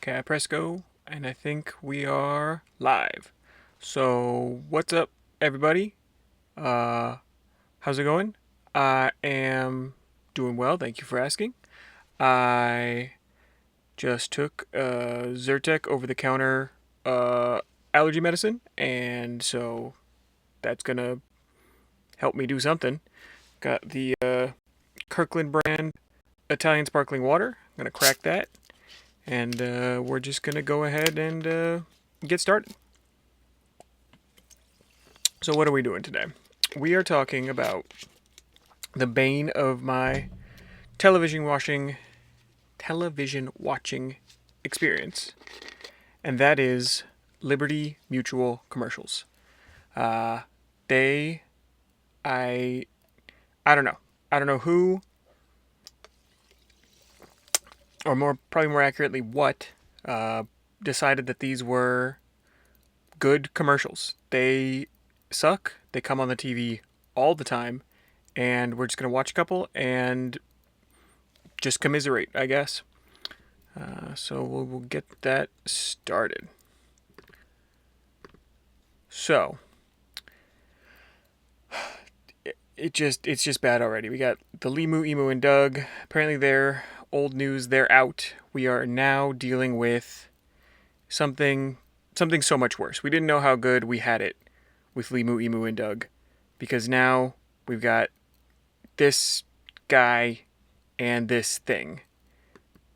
Okay, I press go, and I think we are live. So, what's up, everybody? Uh, how's it going? I am doing well, thank you for asking. I just took Zyrtec over-the-counter allergy medicine, and so that's gonna help me do something. Got the Kirkland brand Italian sparkling water. I'm gonna crack that, and we're just gonna go ahead and get started. So what are we doing today? We are talking about the bane of my television watching experience, and that is Liberty Mutual commercials. They, I, I don't know. I don't know who, or probably more accurately, what decided that these were good commercials. They suck. They come on the TV all the time, and we're just gonna watch a couple and just commiserate, I guess. So we'll get that started. So it's just bad already. We got the Limu, Emu, and Doug. Apparently they're old news. They're out. We are now dealing with something so much worse. We didn't know how good we had it with Limu, Emu, and Doug, because now we've got this guy and this thing,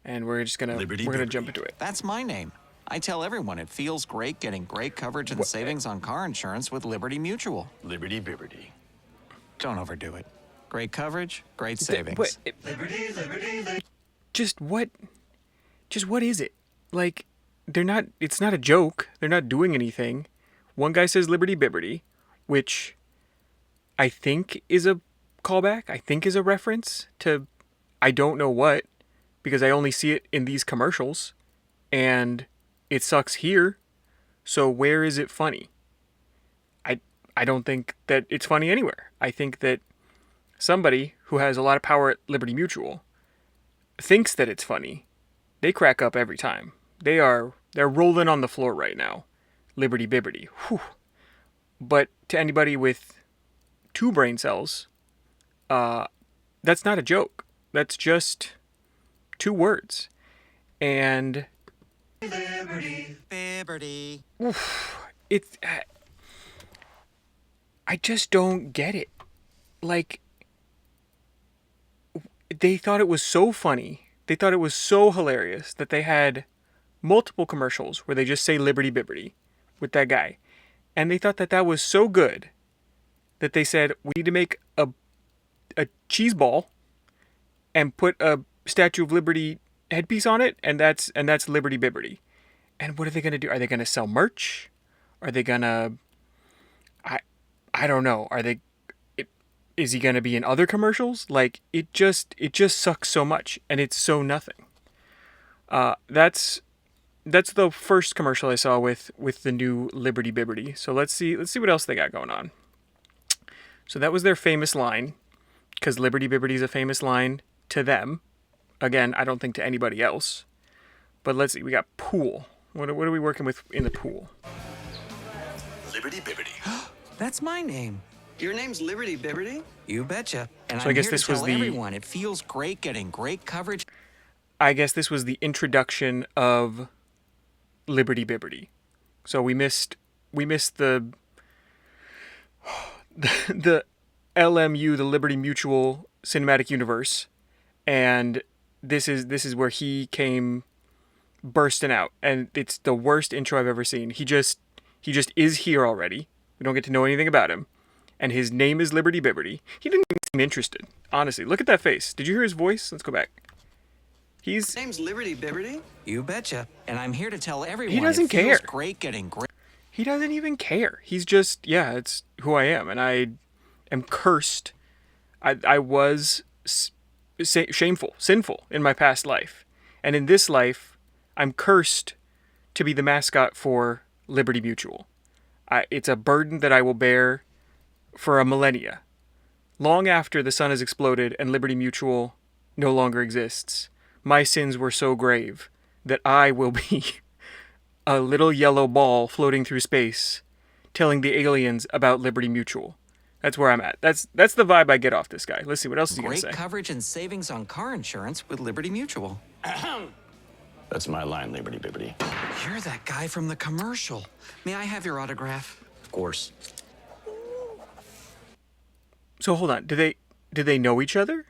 and we're gonna jump into it. That's my name. I tell everyone it feels great getting great coverage and savings on car insurance with Liberty Mutual. Liberty Bibberty. Don't overdo it. Great coverage, great savings. Just what is it? Like, it's not a joke. They're not doing anything. One guy says Liberty Bibberty, which I think is a callback. I think is a reference to I don't know what, because I only see it in these commercials, and it sucks here. So where is it funny? I don't think that it's funny anywhere. I think that somebody who has a lot of power at Liberty Mutual thinks that it's funny. They crack up every time. They're rolling on the floor right now. Liberty Bibberty. Whew. But to anybody with 2 brain cells, that's not a joke. That's just 2 words. And Liberty. it's I just don't get it. Like, they thought it was so funny. They thought it was so hilarious that they had multiple commercials where they just say Liberty Bibberty with that guy. And they thought that that was so good that they said, we need to make a cheese ball and put a Statue of Liberty headpiece on it, and that's Liberty Bibberty. And what are they going to do? Are they going to sell merch? Are they going to... I don't know. Is he going to be in other commercials? Like, it just sucks so much, and it's so nothing. That's the first commercial I saw with the new Liberty Bibberty. So let's see what else they got going on. So that was their famous line, because Liberty Bibberty is a famous line to them. Again, I don't think to anybody else. But let's see. We got pool. What are we working with in the pool? Liberty Bibberty. That's my name. Your name's Liberty Bibberty? You betcha. And So I'm I guess here this to tell was the- everyone it feels great getting great coverage. I guess this was the introduction of Liberty Bibberty. So we missed the the LMU, the Liberty Mutual Cinematic Universe, and this is where he came bursting out, and it's the worst intro I've ever seen. He just is here already. We don't get to know anything about him, and his name is Liberty Bibberty. He didn't even seem interested. Honestly, look at that face. Did you hear his voice? Let's go back. His name's Liberty Bibberty? You betcha. And I'm here to tell everyone doesn't it feels care. great getting great. He doesn't even care. He's just, yeah, it's who I am, and I am cursed. I was shameful, sinful in my past life, and in this life, I'm cursed to be the mascot for Liberty Mutual. It's a burden that I will bear for a millennia. Long after the sun has exploded and Liberty Mutual no longer exists, my sins were so grave that I will be a little yellow ball floating through space telling the aliens about Liberty Mutual. That's where I'm at. That's the vibe I get off this guy. Let's see, what else is he going to say? Great coverage and savings on car insurance with Liberty Mutual. That's my line, Liberty Bibbity. You're that guy from the commercial. May I have your autograph? Of course. So hold on. Do they know each other?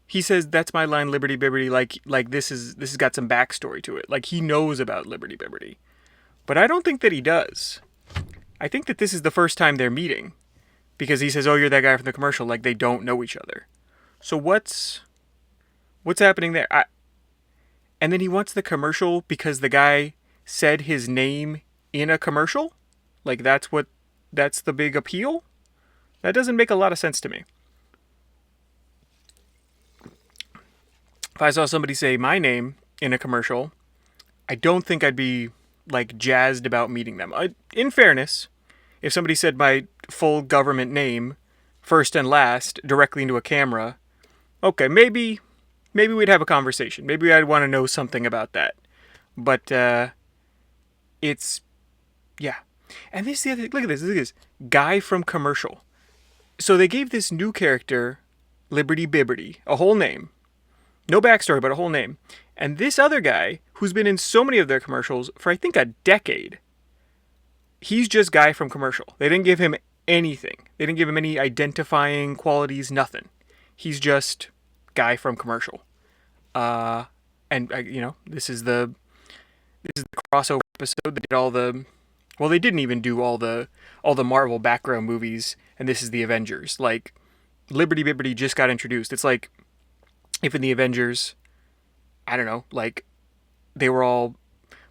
He says that's my line, Liberty Bibbity. Like this has got some backstory to it. Like he knows about Liberty Bibbity, but I don't think that he does. I think that this is the first time they're meeting, because he says, "Oh, you're that guy from the commercial." Like they don't know each other. So what's happening there? And then he wants the commercial because the guy said his name in a commercial. Like that's the big appeal. That doesn't make a lot of sense to me. If I saw somebody say my name in a commercial, I don't think I'd be like jazzed about meeting them. In fairness, if somebody said my full government name, first and last, directly into a camera, okay, maybe we'd have a conversation. Maybe I'd want to know something about that. But it's, yeah. And this is the other thing. Look at this. Guy from commercial. So they gave this new character, Liberty Bibbity, a whole name. No backstory, but a whole name. And this other guy, who's been in so many of their commercials for I think a decade, he's just Guy from commercial. They didn't give him anything. They didn't give him any identifying qualities, nothing. He's just Guy from commercial. This is the crossover episode. They did all the, well, they didn't even do all the Marvel background movies, and this is the Avengers. Like, Liberty Bibbity just got introduced. It's like if in the Avengers, I don't know, like they were all,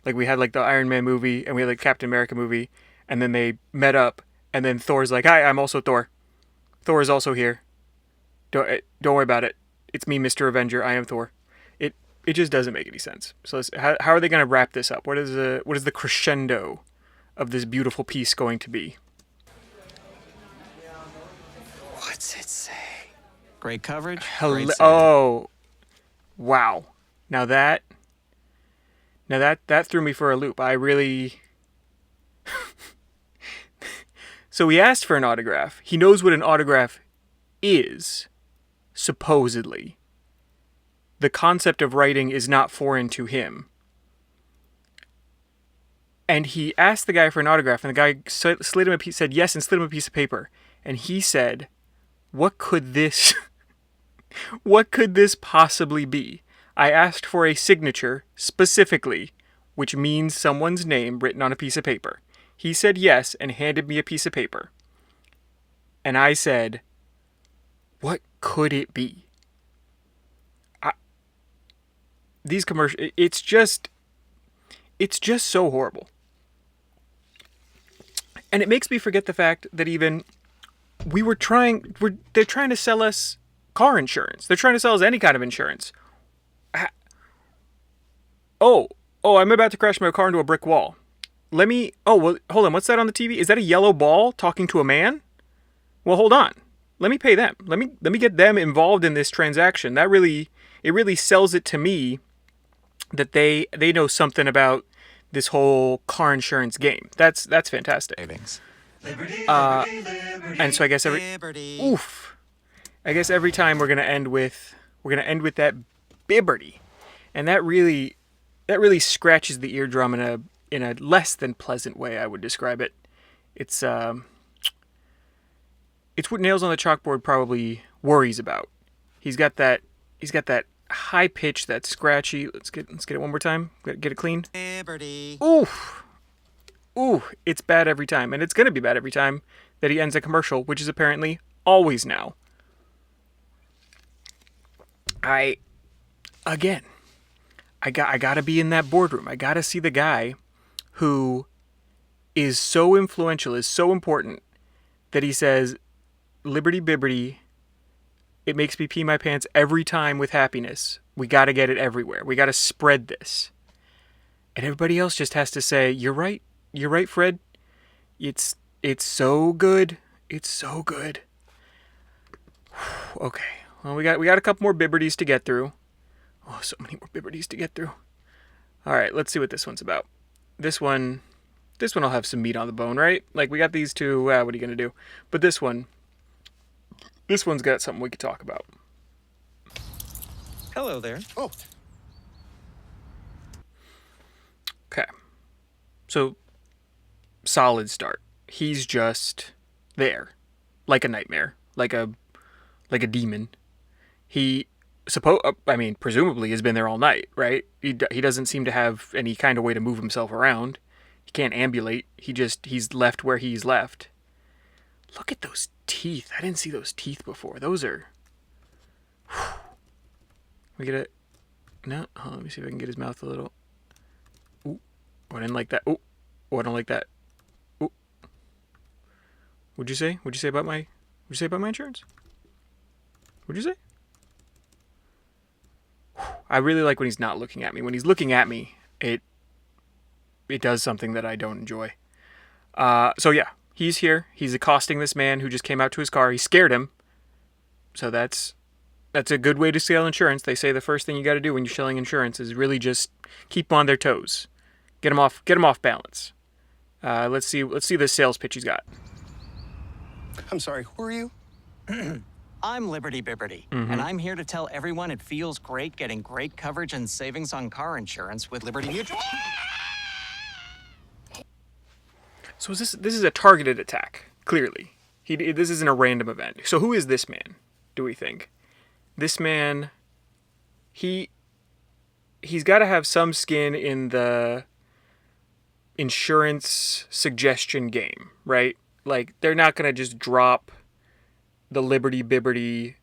like we had like the Iron Man movie and we had like Captain America movie, and then they met up, and then Thor's like, "Hi, I'm also Thor. Thor is also here. Don't worry about it. It's me, Mr. Avenger. I am Thor." It just doesn't make any sense. So how are they going to wrap this up? What is the crescendo of this beautiful piece going to be? What's it say? Great coverage. Hello. Great savings. Oh, wow. Now that threw me for a loop. I really. So he asked for an autograph. He knows what an autograph is, supposedly. The concept of writing is not foreign to him. And he asked the guy for an autograph, and the guy said yes and slid him a piece of paper. And he said, what could this possibly be? I asked for a signature specifically, which means someone's name written on a piece of paper. He said yes and handed me a piece of paper. And I said, what could it be? These commercials, it's just so horrible. And it makes me forget the fact that even they're trying to sell us car insurance. They're trying to sell us any kind of insurance. Oh, I'm about to crash my car into a brick wall. Hold on, what's that on the TV? Is that a yellow ball talking to a man? Well, hold on. Let me pay them. Let me get them involved in this transaction. It really sells it to me that they know something about this whole car insurance game. That's fantastic. Savings. And so I guess every time we're gonna end with that Bibbity, and that really scratches the eardrum in a less than pleasant way, I would describe it. It's what Nails on the Chalkboard probably worries about. He's got that high pitch, that scratchy. Let's get it one more time. Get it clean. Liberty. Ooh, it's bad every time, and it's gonna be bad every time that he ends a commercial, which is apparently always now. I gotta be in that boardroom. I gotta see the guy who is so influential, is so important, that he says, Liberty Bibbity, it makes me pee my pants every time with happiness. We gotta get it everywhere. We gotta spread this. And everybody else just has to say, you're right, Fred. It's so good. It's so good. Okay. Well, we got a couple more Bibberties to get through. Oh, so many more Bibberties to get through. All right, let's see what this one's about. This one will have some meat on the bone, right? Like we got these two. What are you gonna do? But this one's got something we could talk about. Hello there. Oh, Okay. So, solid start. He's just there, like a nightmare, like a demon. He presumably has been there all night, right? He doesn't seem to have any kind of way to move himself around. He can't ambulate. He's left where he's left. Look at those teeth. I didn't see those teeth before. Those are. Whew. We get it. No. Oh, let me see if I can get his mouth a little. Ooh. Oh, I didn't like that. Ooh. Oh, I don't like that. Ooh. What'd you say? What'd you say about my insurance? What'd you say? I really like when he's not looking at me. When he's looking at me, it does something that I don't enjoy. So yeah, he's here. He's accosting this man who just came out to his car. He scared him. So that's a good way to sell insurance. They say the first thing you got to do when you're selling insurance is really just keep them on their toes. Get them off balance. Let's see the sales pitch he's got. I'm sorry. Who are you? I'm Liberty Bibberty, and I'm here to tell everyone it feels great getting great coverage and savings on car insurance with Liberty Mutual. So this is a targeted attack, clearly. This isn't a random event. So who is this man, do we think? This man, he's got to have some skin in the insurance suggestion game, right? Like, they're not going to just drop the Liberty Bibberty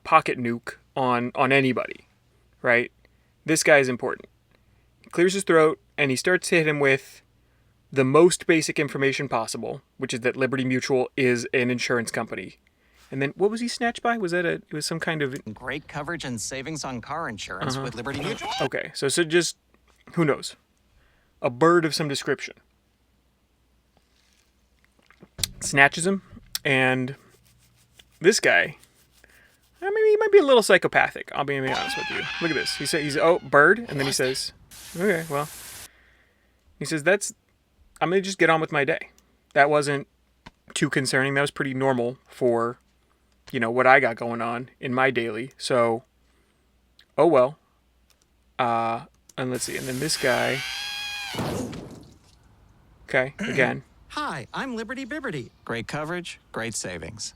pocket nuke on anybody, right? This guy's important. He clears his throat, and he starts to hit him with the most basic information possible, which is that Liberty Mutual is an insurance company. And then, what was he snatched by? It was some kind of... Great coverage and savings on car insurance with Liberty Mutual. Okay, so just, who knows? A bird of some description. Snatches him, and this guy, I mean, he might be a little psychopathic, I'll be honest with you. Look at this. He's bird, and then he says, okay, well, he says, I'm going to just get on with my day. That wasn't too concerning. That was pretty normal for, what I got going on in my daily. So, oh well. And let's see. And then this guy. Okay, again. Hi, I'm Liberty Bibberty. Great coverage, great savings.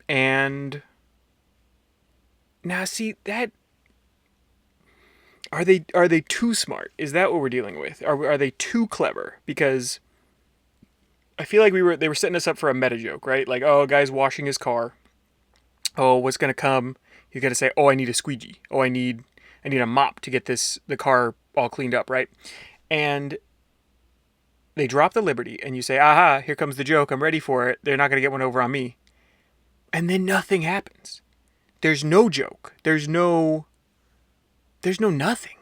And now see that. Are they too smart? Is that what we're dealing with? Are they too clever? Because I feel like they were setting us up for a meta joke, right? Like, oh, a guy's washing his car. Oh, what's gonna come? You got to say, oh, I need a squeegee. Oh, I need a mop to get the car all cleaned up, right? And they drop the Liberty, and you say, aha, here comes the joke. I'm ready for it. They're not gonna get one over on me. And then nothing happens. There's no joke. There's no nothing.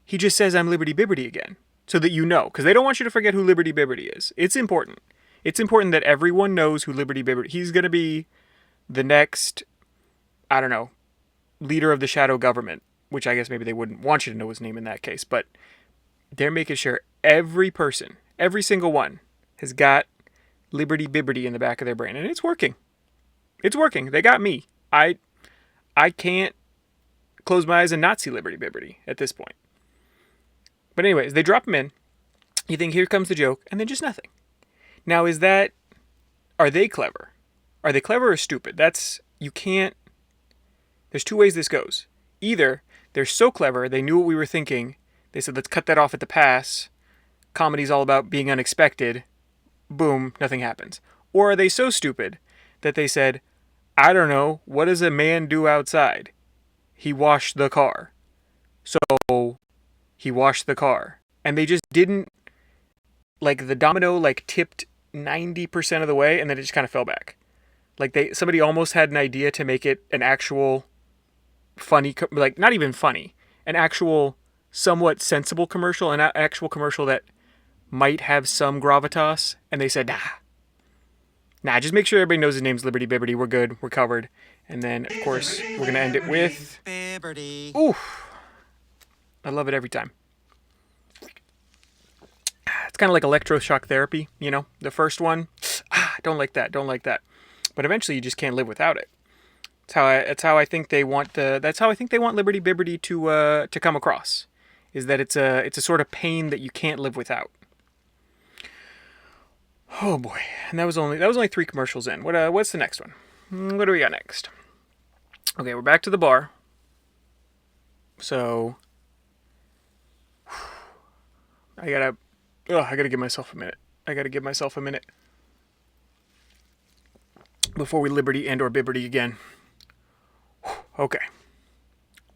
He just says, I'm Liberty Bibberty again. So that you know. Because they don't want you to forget who Liberty Bibberty is. It's important. It's important that everyone knows who Liberty Bibberty is. He's going to be the next, I don't know, leader of the shadow government. Which I guess maybe they wouldn't want you to know his name in that case. But they're making sure every person, every single one, has got Liberty Bibberty in the back of their brain. And it's working. It's working. They got me. I can't close my eyes and not see Liberty Bibberty at this point. But anyways, they drop him in. You think, here comes the joke, and then just nothing. Now, are they clever? Are they clever or stupid? There's two ways this goes. Either they're so clever, they knew what we were thinking. They said, let's cut that off at the pass. Comedy's all about being unexpected. Boom, nothing happens. Or are they so stupid that they said, I don't know, what does a man do outside? He washed the car. So he washed the car. And they just didn't, like the domino tipped 90% of the way and then it just kind of fell back. Like somebody almost had an idea to make it an actual funny, not even funny, an actual somewhat sensible commercial, an actual commercial that might have some gravitas. And they said, nah, just make sure everybody knows his name's Liberty Bibberty. We're good. We're covered. And then, of course, we're going to end it with... Liberty. Oof. I love it every time. It's kind of like electroshock therapy, you know? The first one, don't like that, don't like that. But eventually you just can't live without it. That's how I think they want Liberty Bibberty to come across. Is that it's a sort of pain that you can't live without. Oh boy. And that was only 3 commercials in. What's the next one? What do we got next? Okay, we're back to the bar. So I gotta give myself a minute. Before we Liberty and or Bibberty again. Okay.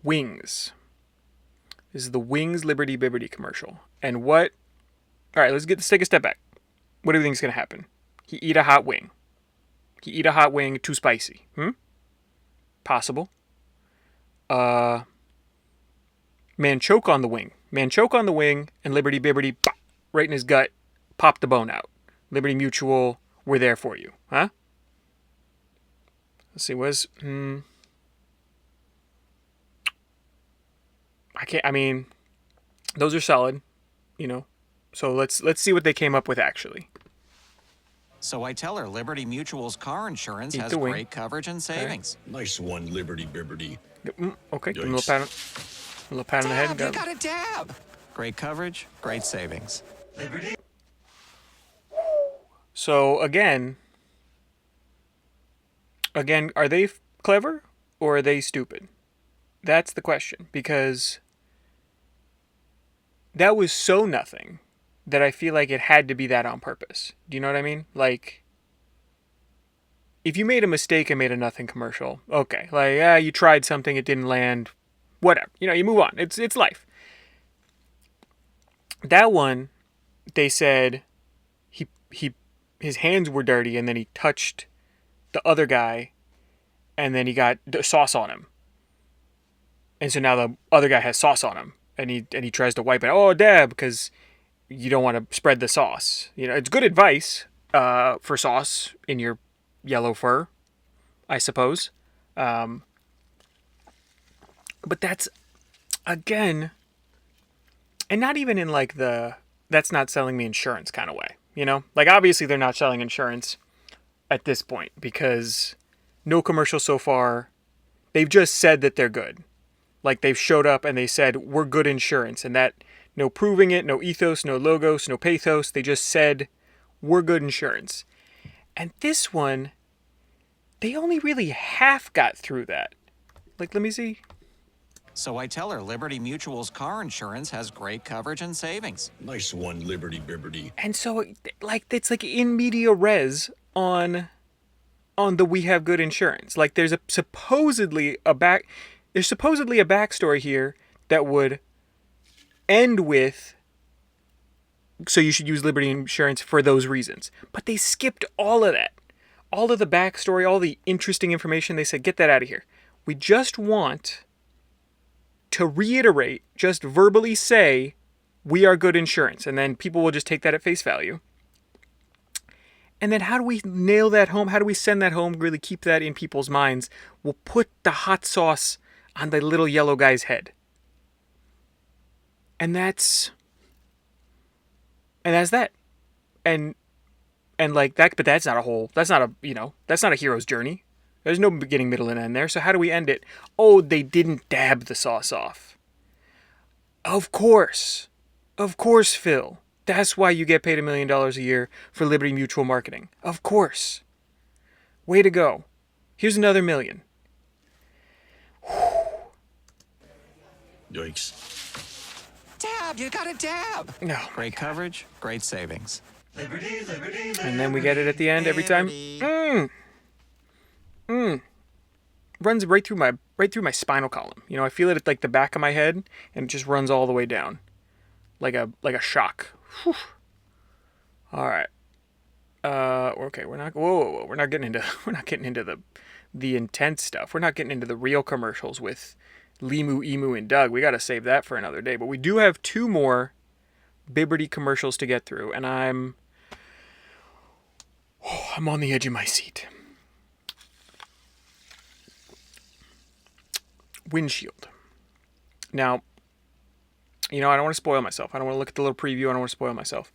Wings. This is the Wings Liberty Bibberty commercial. And what... Alright, let's take a step back. What do you think is going to happen? He eat a hot wing. Too spicy. Possible. Man choke on the wing. And Liberty Bibberty, pop, right in his gut, pop the bone out. Liberty Mutual, we're there for you. Huh? Let's see, those are solid, you know. So let's see what they came up with actually. So I tell her Liberty Mutual's car insurance Eat has the wing. great coverage and savings. Nice one, Liberty Bibberty. Okay, give him a Yikes. little pat on the head. Dab, you got a dab. Great coverage, great savings. So again, are they clever or are they stupid? That's the question, because that was so nothing that I feel like it had to be that on purpose. Do you know what I mean? Like, if you made a mistake and made a nothing commercial, okay, like, you tried something, it didn't land, whatever. You know, you move on. It's life. That one, they said his hands were dirty, and then he touched the other guy, and then he got sauce on him. And so now the other guy has sauce on him, and he tries to wipe it. Oh, dab, because you don't want to spread the sauce. You know, it's good advice for sauce in your yellow fur, I suppose. But that's, again, and not even in like that's not selling me insurance kind of way, you know? Like, obviously they're not selling insurance at this point because no commercial so far, they've just said that they're good. Like, they've showed up and they said, we're good insurance, and that, no proving it, no ethos, no logos, no pathos. They just said, we're good insurance. And this one, they only really half got through that. Like, let me see. So I tell her Liberty Mutual's car insurance has great coverage and savings. Nice one, Liberty Bibberty. And so, like, it's like in media res on the we have good insurance. Like, there's supposedly a backstory here that would end with, so you should use Liberty Insurance for those reasons. But they skipped all of that. All of the backstory, all the interesting information. They said, get that out of here. We just want to reiterate, just verbally say, we are good insurance. And then people will just take that at face value. And then how do we nail that home? How do we send that home, really keep that in people's minds? We'll put the hot sauce on the little yellow guy's head. And that's that. And like that, but that's not a hero's journey. There's no beginning, middle, and end there. So how do we end it? Oh, they didn't dab the sauce off. Of course, Phil. That's why you get paid $1 million a year for Liberty Mutual marketing. Of course. Way to go. Here's another $1 million. Yikes. Dab, you got a dab. No. Great coverage, great savings. And then we get it at the end every time. Runs right through my spinal column. You know, I feel it at like the back of my head, and it just runs all the way down, like a shock. Whew. All right. Okay. We're not. Whoa. We're not getting into the intense stuff. We're not getting into the real commercials with Limu, Emu, and Doug. We got to save that for another day. But we do have 2 more Bibberty commercials to get through, and I'm on the edge of my seat. windshield. Now, I don't want to spoil myself. I don't want to look at the little preview. I don't want to spoil myself.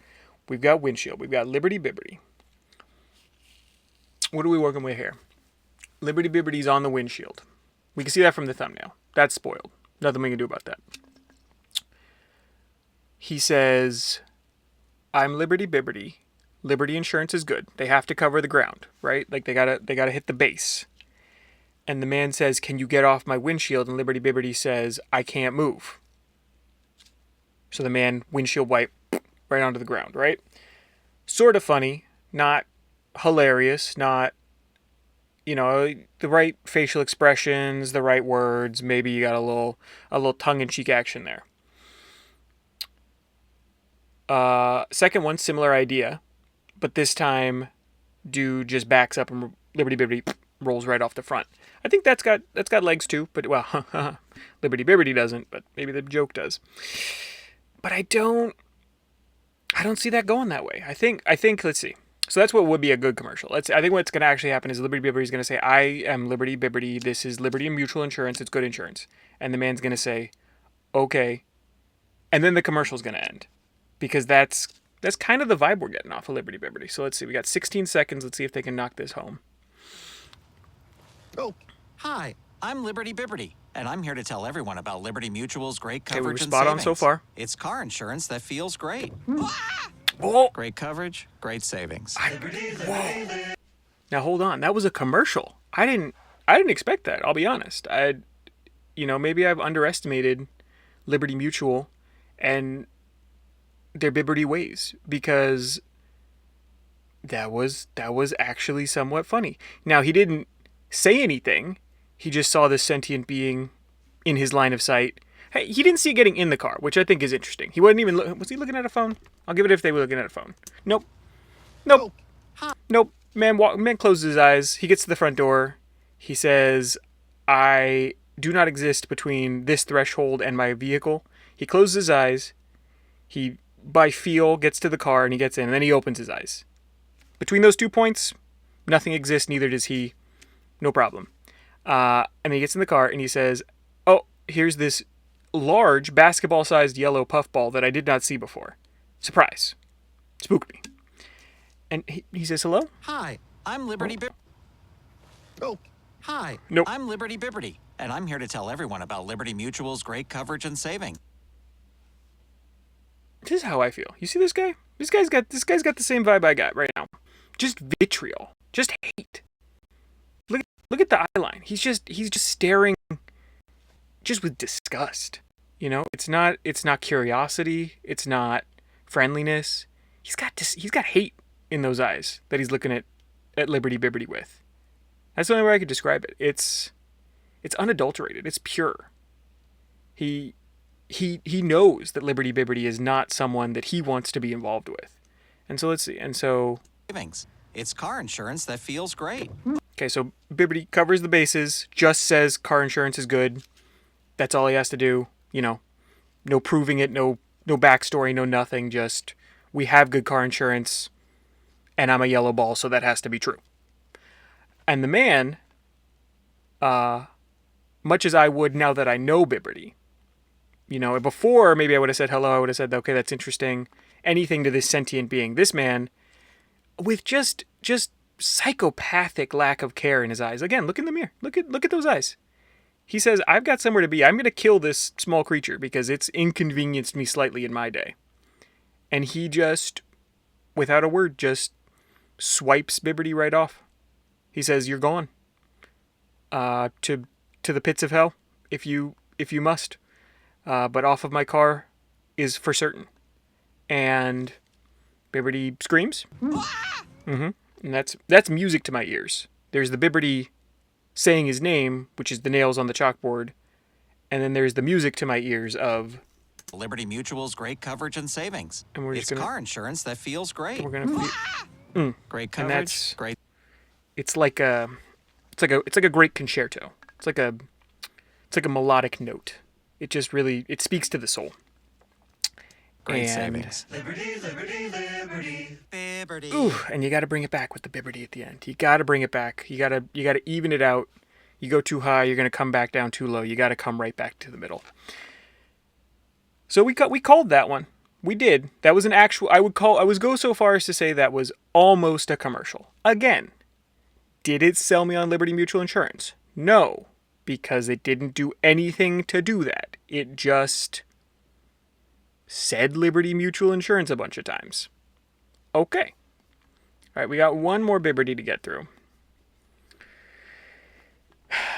We've got windshield. We've got Liberty Bibberty. What are we working with here? Liberty Bibberty's on the windshield. We can see that from the thumbnail. That's spoiled. Nothing we can do about that. He says, I'm Liberty Bibberty. Liberty insurance is good. They have to cover the ground, right? Like they gotta hit the base. And the man says, can you get off my windshield? And Liberty Bibberty says, I can't move. So the man windshield wipe right onto the ground, right? Sort of funny, not hilarious, not, the right facial expressions, the right words. Maybe you got a little tongue-in-cheek action there. Second one, similar idea, but this time, dude just backs up and Liberty Bibberty rolls right off the front. I think that's got legs too, but well, Liberty Bibberty doesn't, but maybe the joke does. But I don't see that going that way. I think let's see. So that's what would be a good commercial. I think what's going to actually happen is Liberty Bibberty is going to say, I am Liberty Bibberty. This is Liberty Mutual Insurance. It's good insurance. And the man's going to say, okay. And then the commercial's going to end. Because that's kind of the vibe we're getting off of Liberty Bibberty. So let's see. We got 16 seconds. Let's see if they can knock this home. Oh, Hi, I'm Liberty Bibberty, and I'm here to tell everyone about Liberty Mutual's great Okay, we were coverage and spot savings. on so far. It's car insurance that feels great. Oh! Great coverage, great savings. Whoa. Now hold on. That was a commercial. I didn't expect that. I'll be honest. Maybe I've underestimated Liberty Mutual and their Bibberty ways, because that was actually somewhat funny. Now he didn't say anything. He just saw this sentient being in his line of sight. Hey, he didn't see it getting in the car, which I think is interesting. He wasn't even was he looking at a phone? I'll give it if they were looking at a phone. Nope. Man closes his eyes. He gets to the front door. He says, I do not exist between this threshold and my vehicle. He closes his eyes. He, by feel, gets to the car and he gets in, and then he opens his eyes. Between those 2 points, nothing exists, neither does he. No problem. And then he gets in the car and he says, oh, here's this large basketball-sized yellow puffball that I did not see before. Surprise. Spooked me. And he says, hello? Hi, I'm Liberty Bibberty. oh, Hi, Nope. I'm Liberty Bibberty, and I'm here to tell everyone about Liberty Mutual's great coverage and savings. This is how I feel. You see this guy? This guy's got the same vibe I got right now. Just vitriol. Just hate. Look at the eye line. He's just staring just with disgust. It's not curiosity, it's not friendliness. He's got hate in those eyes that he's looking at Liberty Bibberty with. That's the only way I could describe it. It's unadulterated. It's pure. He knows that Liberty Bibberty is not someone that he wants to be involved with. And so let's see. And so Savings. It's car insurance that feels great. okay, so Bibberty covers the bases, just says car insurance is good. That's all he has to do. No proving it, no backstory, no nothing. Just, we have good car insurance, and I'm a yellow ball, so that has to be true. And the man, much as I would now that I know Bibberty, before maybe I would have said hello, I would have said, okay, that's interesting. Anything to this sentient being. This man, with just psychopathic lack of care in his eyes. Again, look in the mirror. Look at those eyes. He says, I've got somewhere to be. I'm going to kill this small creature because it's inconvenienced me slightly in my day. And he just, without a word, just swipes Bibberty right off. He says, you're gone. To the pits of hell, if you must. But off of my car is for certain. And Bibberty screams. Mm-hmm. And that's music to my ears. There's the Bibberty saying his name, which is the nails on the chalkboard. And then there's the music to my ears of Liberty Mutual's great coverage and savings. And we're just it's gonna- car insurance that feels great. we're gonna feel, Great And coverage, that's- great it's like a great concerto. It's like a melodic note. It just really, it speaks to the soul. great And- savings. Liberty. Ooh, and you got to bring it back with the Bibberty at the end. You got to bring it back. You got to even it out. You go too high, you're going to come back down too low. You got to come right back to the middle. So we called that one. We did. That was an actual, I would go so far as to say that was almost a commercial. Again, did it sell me on Liberty Mutual Insurance? No, because it didn't do anything to do that. It just said Liberty Mutual Insurance a bunch of times. Okay. All right, we got one more Bibberty to get through.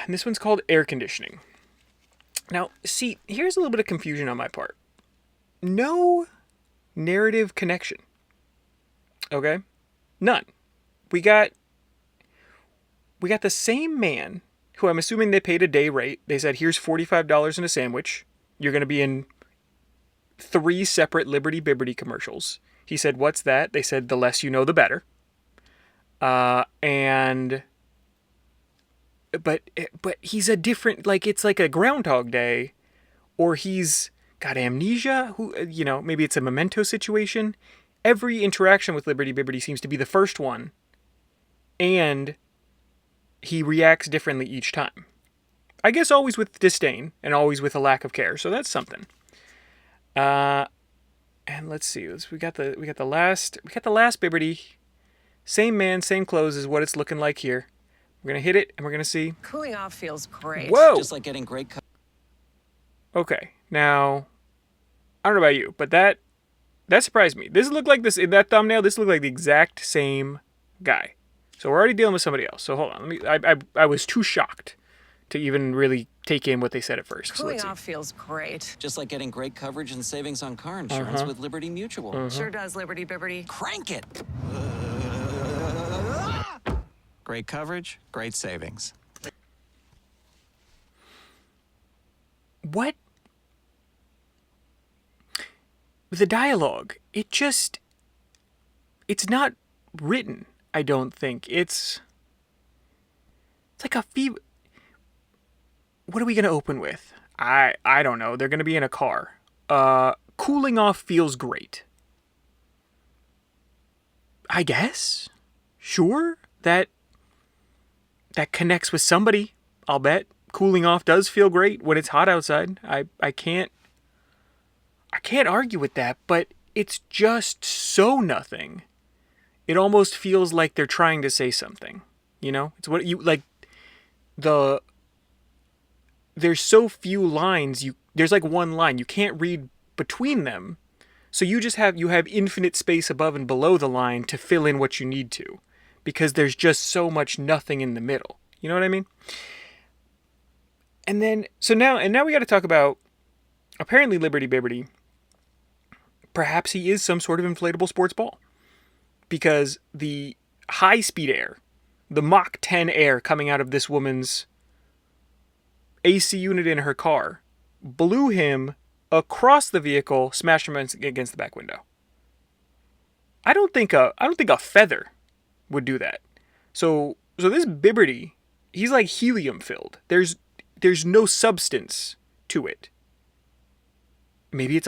And this one's called air conditioning. Now, see, here's a little bit of confusion on my part. No narrative connection. Okay? None. We got the same man who I'm assuming they paid a day rate. They said, here's $45 in a sandwich. You're going to be in 3 separate Liberty Bibberty commercials. He said, what's that? They said, the less you know, the better. But he's a different, like, it's like a Groundhog Day, or he's got amnesia, maybe it's a Memento situation. Every interaction with Liberty Bibberty seems to be the first one, and he reacts differently each time. I guess always with disdain, and always with a lack of care, so that's something. And let's see, we got the last Bibberty. Same man, same clothes is what it's looking like here. We're going to hit it, and we're going to see. Cooling off feels great. Whoa! Just like getting great Okay, now, I don't know about you, but that surprised me. This looked like this, in that thumbnail, this looked like the exact same guy. So we're already dealing with somebody else. So hold on, I was too shocked to even really take in what they said at first. Cooling off feels great. Just like getting great coverage and savings on car insurance with Liberty Mutual. Sure does, Liberty Bibberty. Crank it! Great coverage, great savings. What? The dialogue, it's not written, I don't think. It's like a fever. What are we going to open with? I don't know. They're going to be in a car. Cooling off feels great. I guess? Sure? That connects with somebody, I'll bet. Cooling off does feel great when it's hot outside. I can't argue with that, but it's just so nothing. It almost feels like they're trying to say something. You know? It's what you like there's so few lines, there's like one line. You can't read between them. So you have infinite space above and below the line to fill in what you need to. Because there's just so much nothing in the middle. You know what I mean? And then, now we got to talk about, apparently Liberty Bibberty, perhaps he is some sort of inflatable sports ball. Because the high-speed air, the Mach 10 air coming out of this woman's AC unit in her car, blew him across the vehicle, smashed him against the back window. I don't think a feather would do that. So this Bibberty, he's like helium filled. There's no substance to it. Maybe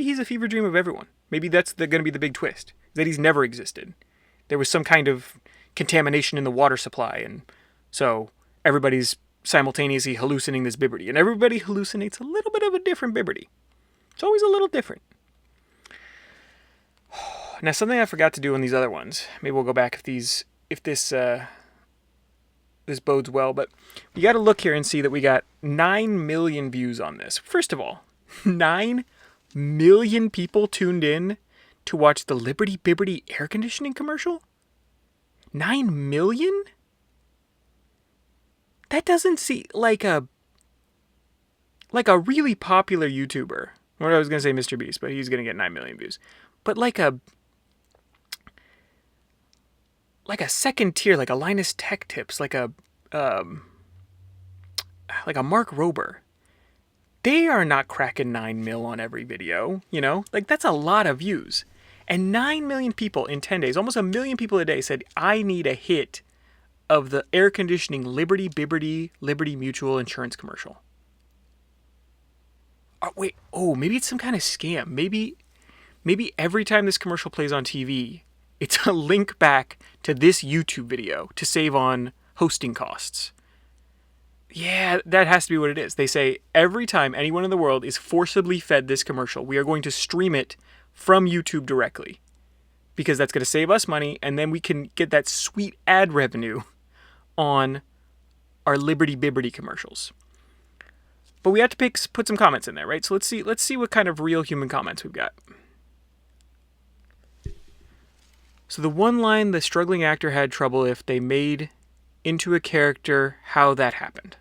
he's a fever dream of everyone. Maybe that's going to be the big twist, that he's never existed. There was some kind of contamination in the water supply, and so everybody's simultaneously hallucinating this Bibberty, and everybody hallucinates a little bit of a different Bibberty. It's always a little different. Now, something I forgot to do in these other ones. Maybe we'll go back if this bodes well. But we got to look here and see that we got 9 million views on this. First of all, 9 million people tuned in to watch the Liberty Bibberty air conditioning commercial. 9 million? That doesn't seem like a really popular YouTuber. What I was gonna say, Mr. Beast, but he's gonna get 9 million views. But like a second tier, like a Linus Tech Tips, like a Mark Rober. They are not cracking 9 mil on every video, you know? Like, that's a lot of views. And 9 million people in 10 days, almost 1 million people a day, said, I need a hit of the air conditioning Liberty Bibberty Liberty Mutual Insurance commercial. Maybe it's some kind of scam. Maybe every time this commercial plays on TV, it's a link back to this YouTube video to save on hosting costs. Yeah, that has to be what it is. They say every time anyone in the world is forcibly fed this commercial, we are going to stream it from YouTube directly. Because that's going to save us money, and then we can get that sweet ad revenue on our Liberty Bibberty commercials. But we have to put some comments in there, right? So let's see what kind of real human comments we've got. So the one line the struggling actor had trouble if they made into a character how that happened.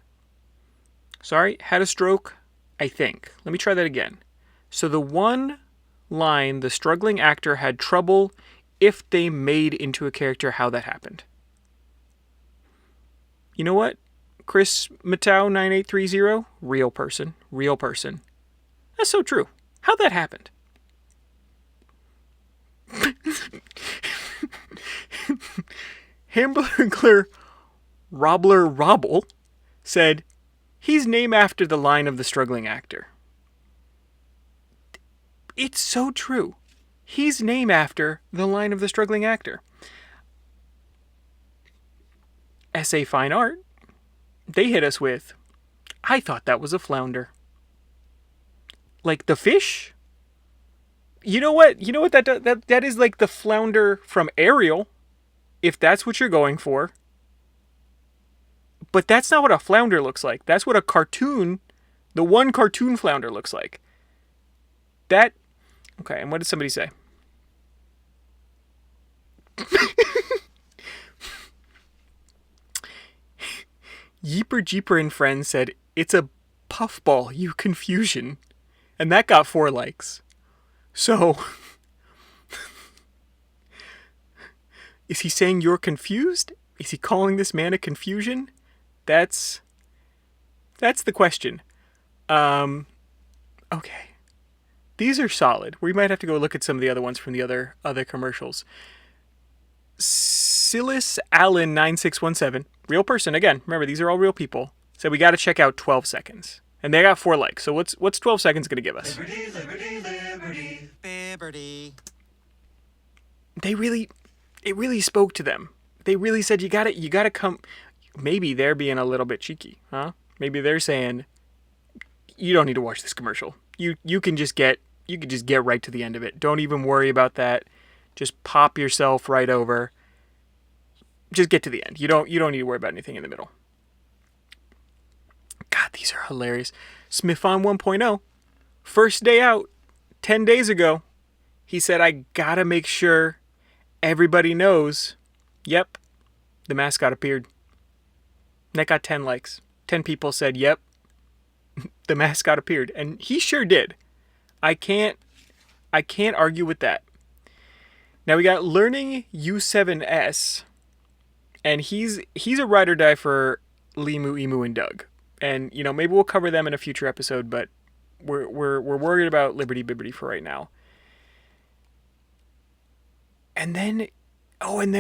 Sorry, had a stroke, I think. Let me try that again. So the one line the struggling actor had trouble if they made into a character how that happened. You know what? Chris Matau 9830, real person, real person. That's so true. How'd that happen? Hamburglar Robler Robble said he's named after the line of the struggling actor. It's so true. He's named after the line of the struggling actor. SA Fine Art, they hit us with, I thought that was a flounder. Like the fish? You know what? You know what that is like the flounder from Ariel, if that's what you're going for. But that's not what a flounder looks like. That's what a cartoon, the one cartoon flounder looks like. That, okay, and what did somebody say? Yeeper Jeeper and Friends said, it's a puffball, you confusion. And that got 4 likes. So, is he saying you're confused? Is he calling this man a confusion? That's the question. Okay. These are solid. We might have to go look at some of the other ones from the other commercials. Silas Allen 9617, real person again. Remember, these are all real people. Said we got to check out 12 seconds, and they got 4 likes. So what's 12 seconds gonna give us? Liberty, liberty, liberty. Liberty. It really spoke to them. They really said you gotta come. Maybe they're being a little bit cheeky, huh? Maybe they're saying you don't need to watch this commercial. You can just get right to the end of it. Don't even worry about that. Just pop yourself right over. Just get to the end. You don't need to worry about anything in the middle. God, these are hilarious. Smithon 1.0, first day out, 10 days ago, he said, I gotta make sure everybody knows. Yep, the mascot appeared. That got 10 likes. 10 people said, yep, the mascot appeared. And he sure did. I can't argue with that. Now we got Learning U7S, and he's a ride or die for Limu, Emu, and Doug. And you know, maybe we'll cover them in a future episode, but we're worried about Liberty Bibberty for right now. And then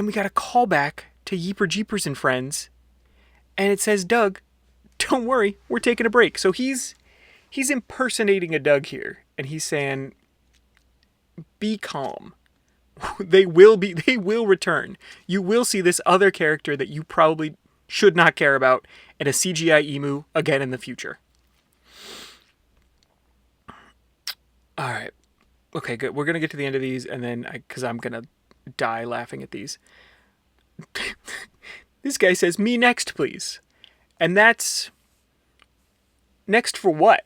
we got a callback to Yeeper Jeepers and Friends, and it says, Doug, don't worry, we're taking a break. So he's impersonating a Doug here, and he's saying, be calm. They will return. You will see this other character that you probably should not care about and a CGI emu again in the future. All right. Okay, good. We're going to get to the end of these, and then, because I'm going to die laughing at these. This guy says, me next, please. And that's... Next for what?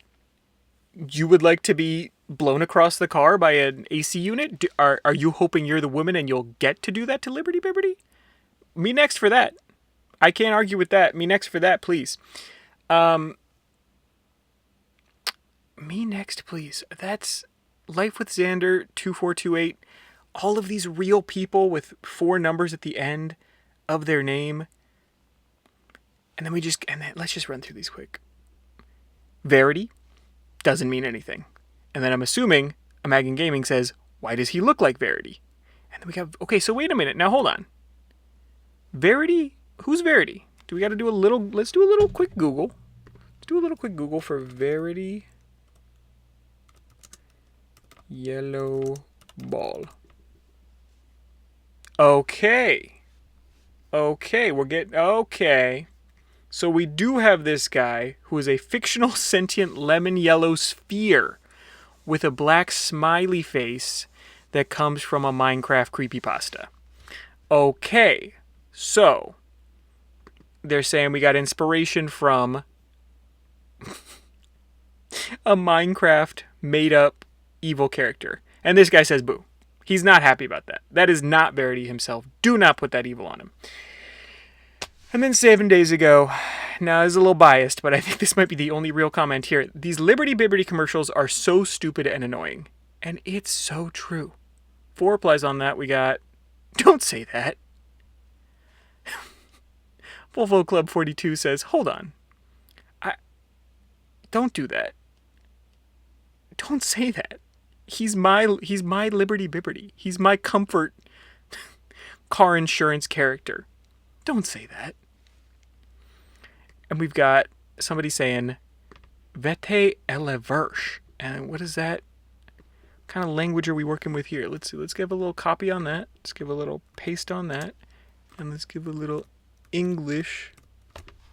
You would like to be blown across the car by an AC unit? Are you hoping you're the woman and you'll get to do that to Liberty Bibberty? Me next for that. I can't argue with that. Me next for that, please. Me next, please. That's Life with Xander 2428. All of these real people with 4 numbers at the end of their name. And then let's just run through these quick. Verity doesn't mean anything. And then I'm assuming Amagan Gaming says, why does he look like Verity? And then we got, okay, so wait a minute. Now hold on. Verity? Who's Verity? Do we got to do let's do a little quick Google. Let's do a little quick Google for Verity Yellow Ball. Okay, we're getting, okay. So we do have this guy who is a fictional sentient lemon yellow sphere with a black smiley face that comes from a Minecraft creepypasta. Okay, so they're saying we got inspiration from a Minecraft made-up evil character. And this guy says boo. He's not happy about that. That is not Verity himself. Do not put that evil on him. And then 7 days ago, now this is a little biased, but I think this might be the only real comment here. These Liberty Bibbity commercials are so stupid and annoying. And it's so true. 4 replies on that. We got, don't say that. Volvo Club 42 says, hold on. Don't do that. Don't say that. He's my Liberty Bibbity. He's my comfort car insurance character. Don't say that. And we've got somebody saying, Vete ele versh. And what is that? What kind of language are we working with here? Let's see. Let's give a little copy on that. Let's give a little paste on that. And let's give a little English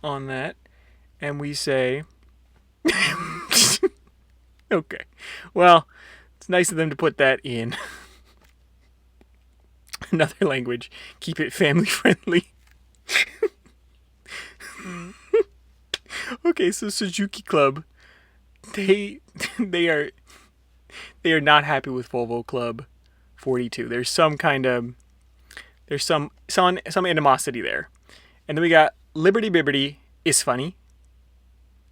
on that. And we say... Okay. Well, it's nice of them to put that in another language. Keep it family friendly. Okay, so Suzuki Club, they are not happy with Volvo Club 42. There's some animosity there. And then we got Liberty Bibbity is funny.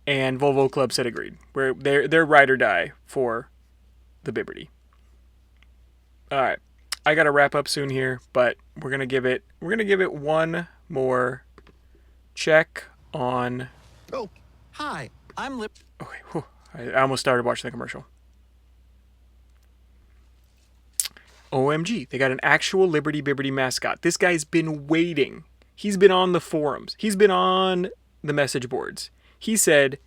And Volvo Club said agreed. Where they're ride or die for the Bibbity. All right, I gotta wrap up soon here, but we're gonna give it one more check on. Oh, hi. I'm Okay, whew, I almost started watching the commercial. OMG, they got an actual Liberty Bibbity mascot. This guy's been waiting. He's been on the forums. He's been on the message boards. He said,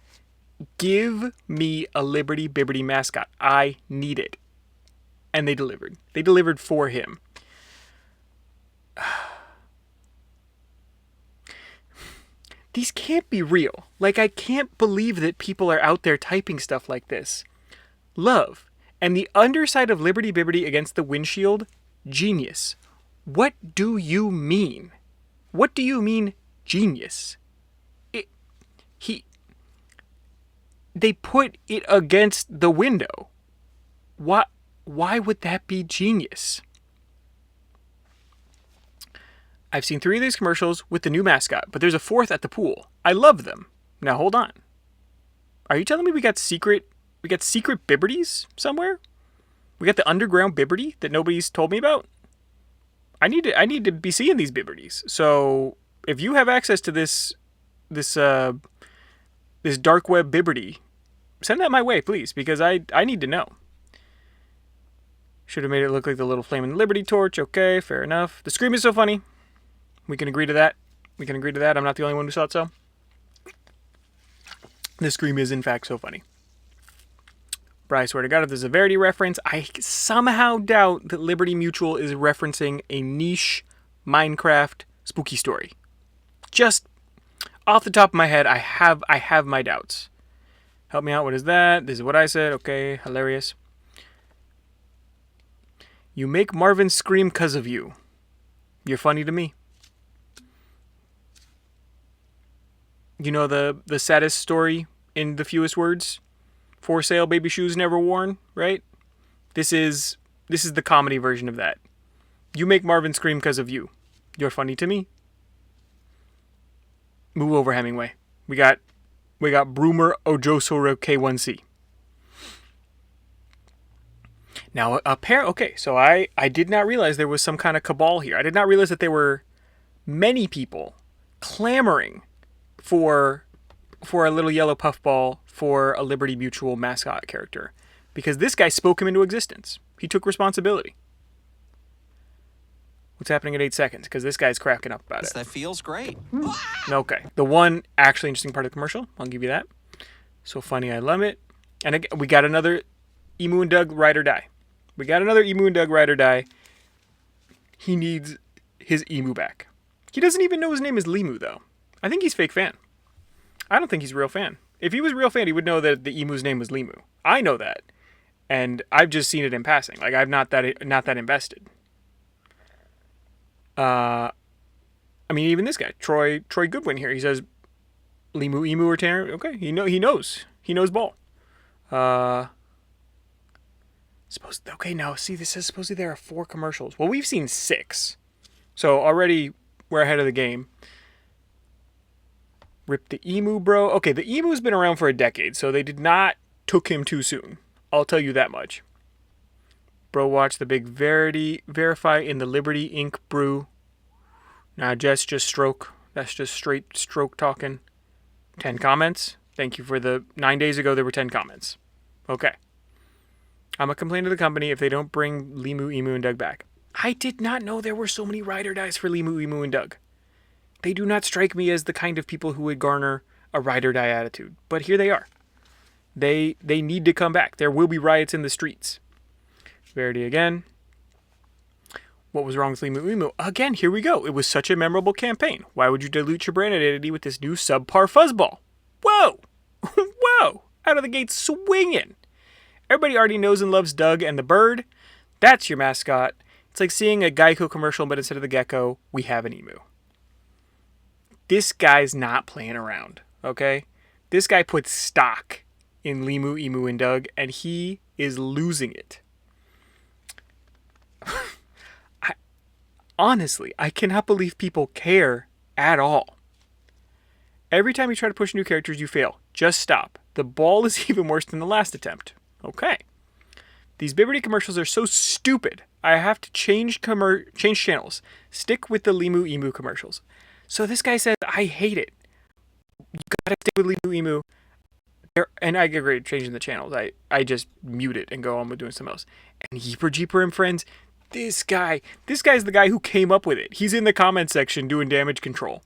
give me a Liberty Bibbity mascot. I need it. And they delivered. They delivered for him. These can't be real. Like, I can't believe that people are out there typing stuff like this. Love. And the underside of Liberty Bibbity against the windshield, genius. What do you mean? What do you mean, genius? They put it against the window. Why would that be genius? I've seen 3 of these commercials with the new mascot, but there's a 4th at the pool. I love them. Now hold on. Are you telling me we got secret Bibberties somewhere? We got the underground Bibberty that nobody's told me about? I need to be seeing these Bibberties. So if you have access to this dark web Bibberty, send that my way, please, because I need to know. Should have made it look like the little flaming Liberty torch. Okay, fair enough. The scream is so funny. We can agree to that. I'm not the only one who thought so. The scream is, in fact, so funny. But I swear to God, if there's a Verity reference, I somehow doubt that Liberty Mutual is referencing a niche Minecraft spooky story. Just off the top of my head, I have my doubts. Help me out. What is that? This is what I said. Okay, hilarious. You make Marvin scream 'cause of you. You're funny to me. You know the saddest story in the fewest words? For sale, baby shoes never worn, right? This is the comedy version of that. You make Marvin scream 'cause of you. You're funny to me. Move over, Hemingway. We got Broomer Ojosoro K1C. Now, okay, so I did not realize there was some kind of cabal here. I did not realize that there were many people clamoring for a little yellow puffball for a Liberty Mutual mascot character. Because this guy spoke him into existence. He took responsibility. What's happening at 8 seconds? Because this guy's cracking up about it. That feels great. Okay. The one actually interesting part of the commercial, I'll give you that. So funny, I love it. And again, we got another Emu and Doug ride or die. He needs his emu back. He doesn't even know his name is Limu, though. I think he's fake fan. I don't think he's a real fan. If he was a real fan, he would know that the emu's name was Limu. I know that, and I've just seen it in passing. Like I'm not that invested. I mean, even this guy, Troy Goodwin here, he says, Limu, emu, or Tanner. Okay, he knows ball. Okay, now see, this says supposedly there are 4 commercials. Well, we've seen 6, so already we're ahead of the game. Rip the emu, bro. Okay, the emu's been around for a decade, so they did not took him too soon. I'll tell you that much. Bro, watch the big verify in the Liberty Inc. brew. Nah, Jess, just stroke. That's just straight stroke talking. 10 comments. Thank you for the 9 days ago. There were 10 comments. Okay. I'm going to complain to the company if they don't bring Limu, Emu, and Doug back. I did not know there were so many ride or dies for Limu, Emu, and Doug. They do not strike me as the kind of people who would garner a ride or die attitude. But here they are. They need to come back. There will be riots in the streets. Verity again. What was wrong with Limu Emu? Again, here we go. It was such a memorable campaign. Why would you dilute your brand identity with this new subpar fuzzball? Whoa! Whoa! Out of the gate swinging. Everybody already knows and loves Doug and the bird. That's your mascot. It's like seeing a Geico commercial, but instead of the gecko, we have an emu. This guy's not playing around, okay? This guy puts stock in Limu, Emu, and Doug, and he is losing it. Honestly, I cannot believe people care at all. Every time you try to push new characters, you fail. Just stop. The ball is even worse than the last attempt. Okay. These Bibbidi commercials are so stupid. I have to change channels. Stick with the Limu Emu commercials. So this guy says, I hate it. You gotta stick with Limu Emu. And I get great changing the channels. I just mute it and go on with doing something else. And Yeeper Jeeper and friends, this guy's the guy who came up with it. He's in the comment section doing damage control.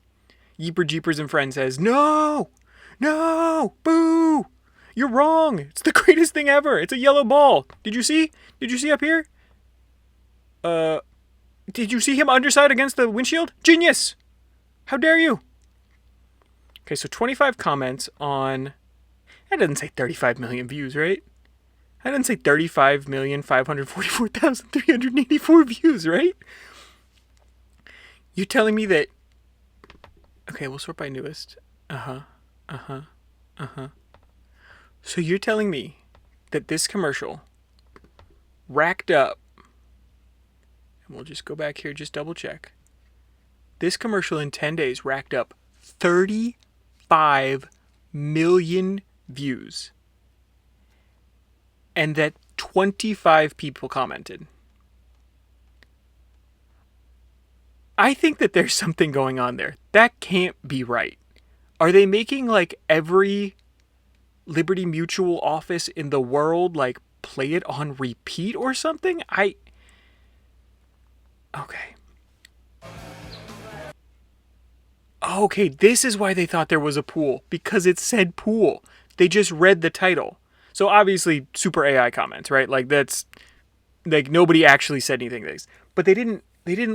Yeeper Jeepers and friends says, no, boo, you're wrong. It's the greatest thing ever. It's a yellow ball. Did you see up here? Did you see him underside against the windshield? Genius. How dare you? Okay, so 25 comments on, that doesn't say 35 million views, right? That doesn't say 35,544,384 views, right? You telling me that... Okay, we'll sort by newest. So you're telling me that this commercial racked up... And we'll just go back here, just double check. This commercial in 10 days racked up 35 million views. And that 25 people commented. I think that there's something going on there. That can't be right. Are they making like every Liberty Mutual office in the world like play it on repeat or something? Okay. Okay, this is why they thought there was a pool. Because it said pool. They just read the title. So obviously, super AI comments, right? Like that's, like nobody actually said anything. But they didn't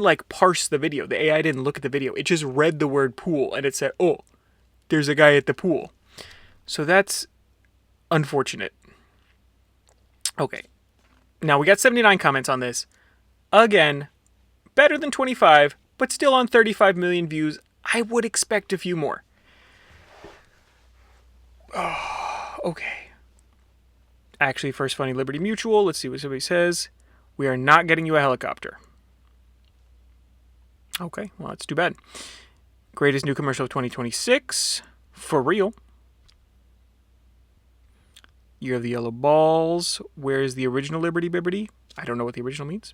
like parse the video. The AI didn't look at the video. It just read the word pool and it said, oh, there's a guy at the pool. So that's unfortunate. Okay. Now we got 79 comments on this. Again, better than 25, but still on 35 million views. I would expect a few more. Oh, okay. Actually, first funny Liberty Mutual. Let's see what somebody says. We are not getting you a helicopter. Okay, well, that's too bad. Greatest new commercial of 2026. For real. Year of the Yellow Balls. Where's the original Liberty Bibbidi? I don't know what the original means.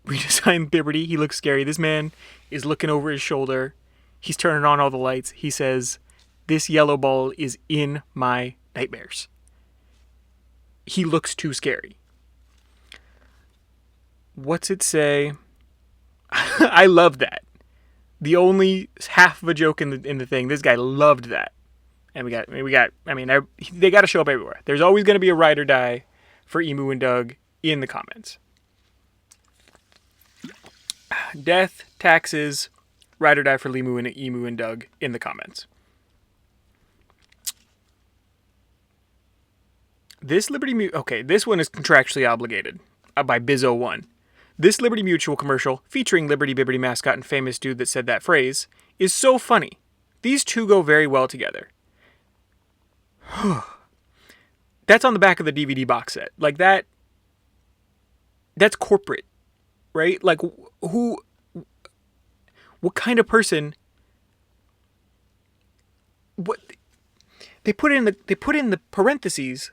Redesigned Bibbidi. He looks scary. This man is looking over his shoulder. He's turning on all the lights. He says, this yellow ball is in my nightmares. He looks too scary. What's it say? I love that. The only half of a joke in the thing. This guy loved that. And we got. I mean, they got to show up everywhere. There's always going to be a ride or die for Emu and Doug in the comments. Death, taxes, ride or die for Limu and Emu and Doug in the comments. This Liberty Mutual... Okay, this one is contractually obligated by Biz01. This Liberty Mutual commercial, featuring Liberty Bibbity mascot and famous dude that said that phrase, is so funny. These two go very well together. That's on the back of the DVD box set. Like, that's corporate, right? Like, what kind of person... What... They put in the parentheses,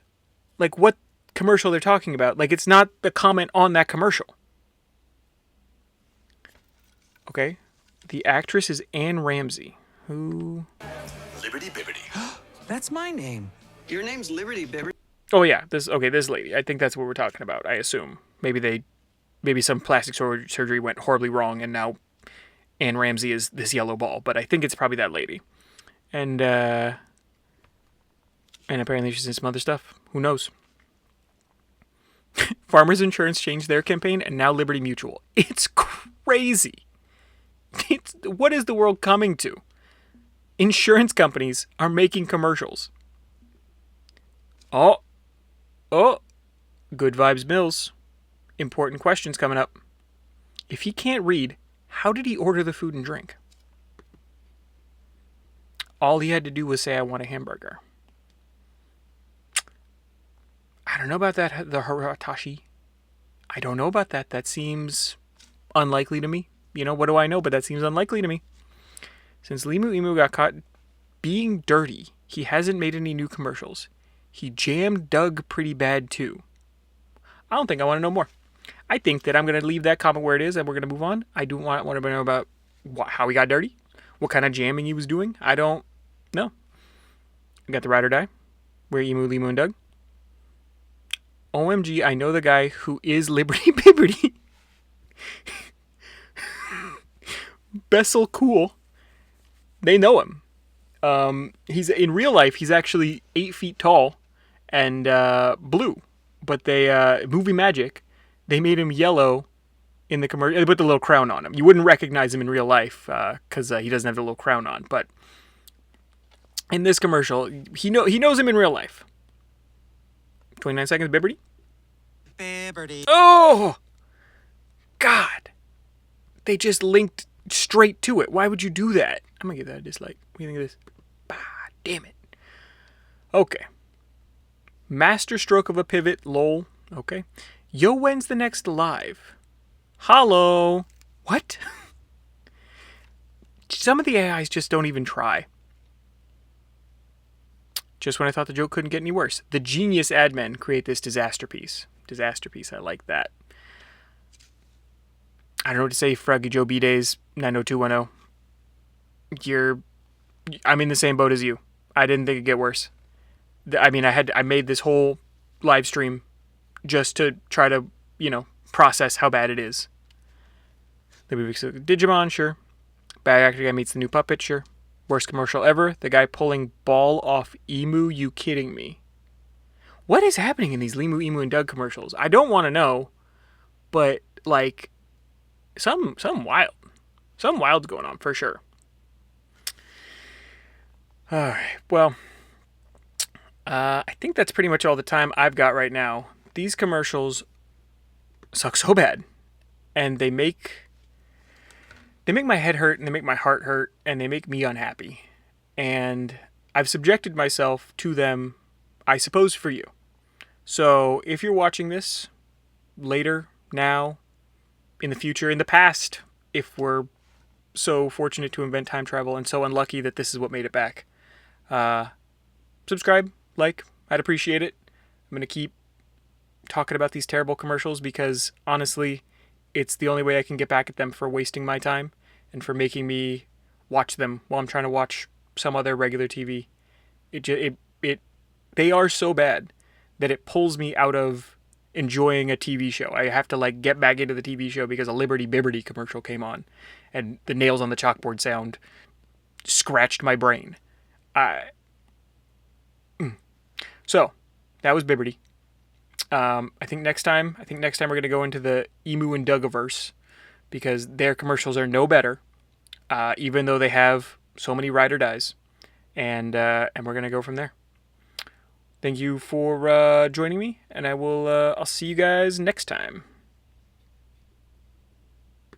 like, what commercial they're talking about. Like, it's not the comment on that commercial. Okay. The actress is Anne Ramsey. Who... Liberty Bibbity. That's my name. Your name's Liberty Bibber. Oh, yeah. This lady. I think that's what we're talking about, I assume. Maybe some plastic surgery went horribly wrong, and now Anne Ramsey is this yellow ball. But I think it's probably that lady. And apparently she's in some other stuff. Who knows? Farmers Insurance changed their campaign, and now Liberty Mutual. It's crazy. What is the world coming to? Insurance companies are making commercials. Oh. Good Vibes Mills. Important questions coming up. If he can't read, how did he order the food and drink? All he had to do was say, I want a hamburger. I don't know about that, the Hiratashi. I don't know about that. That seems unlikely to me. You know, what do I know? But that seems unlikely to me. Since Limu Emu got caught being dirty, he hasn't made any new commercials. He jammed Doug pretty bad too. I don't think I want to know more. I think that I'm going to leave that comment where it is and we're going to move on. I do want to know about how he got dirty, what kind of jamming he was doing. I don't know. I got the ride or die. Where Emu, Limu, and Doug. OMG, I know the guy who is Liberty Bibberty. Bessel Cool. They know him. He's in real life. He's actually 8 feet tall and blue. But they movie magic. They made him yellow in the commercial. They put the little crown on him. You wouldn't recognize him in real life because he doesn't have the little crown on. But in this commercial, he knows him in real life. 29 seconds, Bibberty. Bibberty. Oh! God. They just linked straight to it. Why would you do that? I'm going to give that a dislike. What do you think of this? Bah, damn it. Okay. Master stroke of a pivot, lol. Okay. Yo, when's the next live? Hello. What? Some of the AIs just don't even try. Just when I thought the joke couldn't get any worse. The genius admin create this disaster piece. I like that. I don't know what to say, Froggy Joe B-Days 90210. I'm in the same boat as you. I didn't think it'd get worse. I mean, I made this whole live stream just to try to, process how bad it is. Digimon, sure. Bad actor guy meets the new puppet, sure. Worst commercial ever. The guy pulling ball off Emu. You kidding me? What is happening in these Limu, Emu, and Doug commercials? I don't want to know, but like, some wild. Some wild's going on for sure. All right. Well, I think that's pretty much all the time I've got right now. These commercials suck so bad, and they make my head hurt, and they make my heart hurt, and they make me unhappy. And I've subjected myself to them, I suppose, for you. So if you're watching this later, now, in the future, in the past, if we're so fortunate to invent time travel and so unlucky that this is what made it back, subscribe, like, I'd appreciate it. I'm going to keep talking about these terrible commercials because, honestly, it's the only way I can get back at them for wasting my time and for making me watch them while I'm trying to watch some other regular TV. They are so bad that it pulls me out of enjoying a TV show. I have to get back into the TV show because a Liberty Bibberty commercial came on and the nails on the chalkboard sound scratched my brain. So that was Bibberty. I think next time we're going to go into the Emu and Dougaverse because their commercials are no better, even though they have so many ride or dies, and we're going to go from there. Thank you for joining me, and I'll see you guys next time.